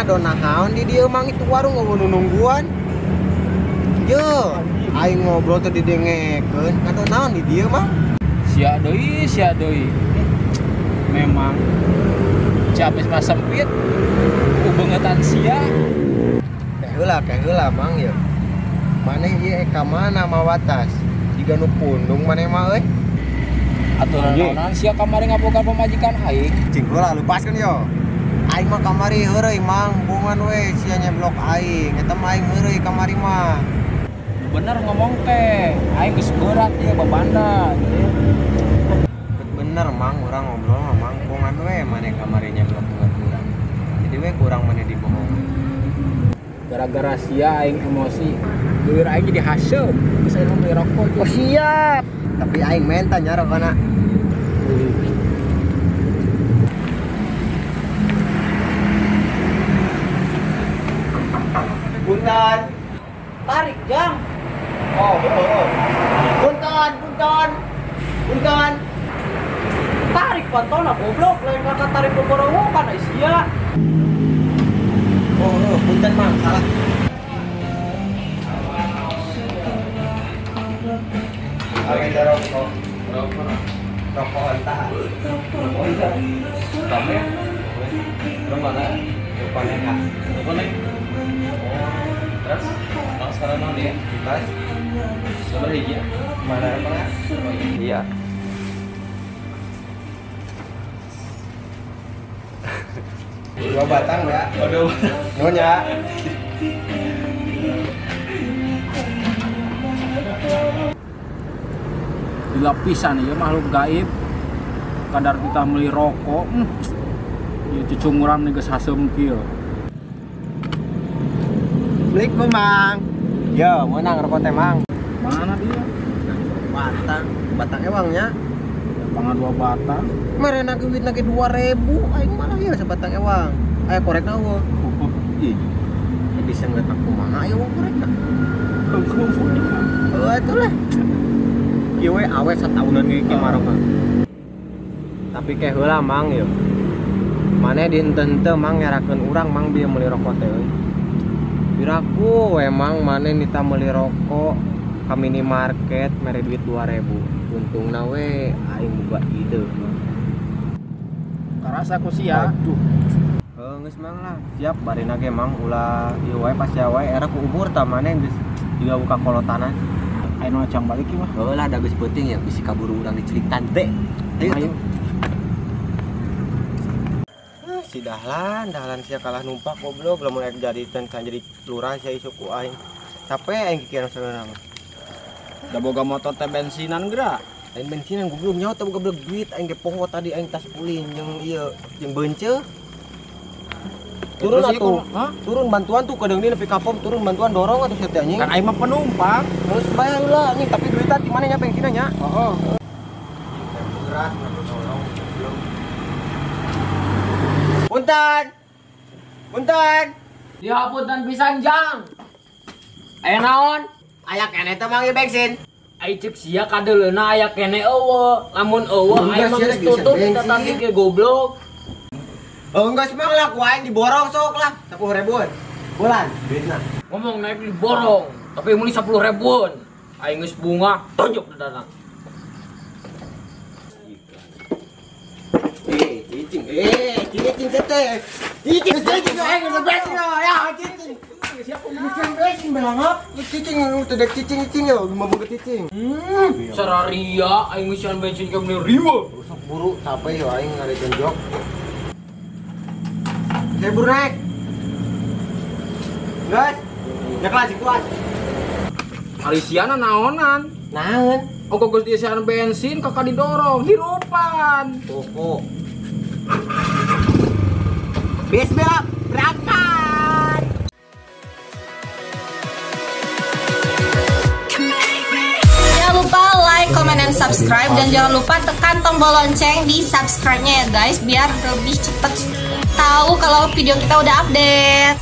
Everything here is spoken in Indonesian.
ngado nahaon di dieu mang itu warung nungguan. Yo, aing ngobrol teh didengekeun, ngado naon di dieu mang? Sia deui. Memang capek mah sempit. Ubeungetan sia. Kayak heula mang ya. Maneh ieu ka mana mawatas? Jiga nu pundung maneh mah euy. Aturan naonan sia kamari ngaboga pamajikan aing. Cing heula lepaskeun yo. Aing mah kamari heureuy mang, bungan we sia nyeblok aing. Eta mah aing heureuy kamari mah. Bener ngomong teh, aing geus berat ieu babanda. Bener mang, urang ngobrol mah mang, bungan we maneh kamari nyeblok urang. Jadi we kurang maneh dibohong. Gara-gara sia aing emosi. Duit aing jadi hasil. Geus aing beli rokok. Oh siap. Tapi aing menta nya rokona. Punten. Tarik jam. Oh. Punten. Tarik pantona goblok lain kata tarik borowokan ai sia. Oh, punten mang, salah. Oke, rokok. Rokok entah. Kamu belum mana? Rokoknya kak. Boleh. Terus, sekarang mana ya? Mas, Coba lagi ya. mana apa? Iya. Dua batang ya. Aduh. Nyonya. Bila pisan ya makhluk gaib. Kadar kita beli rokok. Ya cucunguran nih geus hasem kieu. Balik gua mang. Yo, menang rokok teh mang. Mana dia? Batang ewangnya. Pangan 2 batang. Merena duit lagi 2.000, aing malah ya sebatang ewang. Aya korek eueuh. Ih, Bisa ngeliat aku mah ayo korek. Oh, itulah. Kieu we awet satahunan ge kieu mah mah. Tapi kayak heula mang yo. Mane dinten teu mang nyarakeun urang mang bieu meuli rokok teh euy. Biraku emang mane nita meuli rokok ka minimarket mere duit 2.000. Untungna we aing boga ide. karasa ku sia. Aduh. Geus mang lah. Siap barina ge mang ulah ieu wae pas ya wae era ku umur tah mane geus juga buka kolotana. Ayo acang balik ieu mah. Heulah da geus penting ya bisi kaburu urang diceritan teh. Ayo. Si dahlan sia kalah numpak goblok lamun aing jadi kan jadi lurah sia suku aing. Capek aing kikiran saudara mah. Da boga motor teh bensinan geura. Aing bensinan goblok nyaho teh boga duit aing ge poho tadi aing tas ulin jeung ieu jeung beunceuk. Turun atuh. Turun bantuan tuh kadang di nepi ka pom turun bantuan dorong atuh teh anjing. Kan aing mah penumpang. Terus bayar lah anjing tapi duitan di mana nya bensinna nya? Heeh. Berat nolong. Punten. Ya punten pisan jang. Aya naon? Aya keneh teh mang ieu bensin. Ai cek sia kadeleuna aya kene eueuh. Lamun eueuh aya mah geus tutup kita tadi ge goblok. Enggak semang lah ku aing diborong sok lah 10.000-an. Bulan duitna. Ngomong naik di borong, tapi muli 10.000-an. Aing geus bunga, tonjok dadana. Cicing teh. Cicing geus bensin ya, cicing. Siapa bensin bensin belangap. Cicing teh dek cicing yo, mau boga cicing. Sararia aing geus sian bensin ke bener riwa. Sok buru capek yo aing ngarekeun jok. Saya buru naik. Guys, nyeklah si kuat. Ari siana naonan. Naon? Ongko geus diisian bensin kakak didorong hirupan. Pokok. Bis berangkat. Jangan lupa like, comment, dan subscribe. Dan jangan lupa tekan tombol lonceng di subscribe-nya ya guys, biar lebih cepet tahu kalau video kita udah update.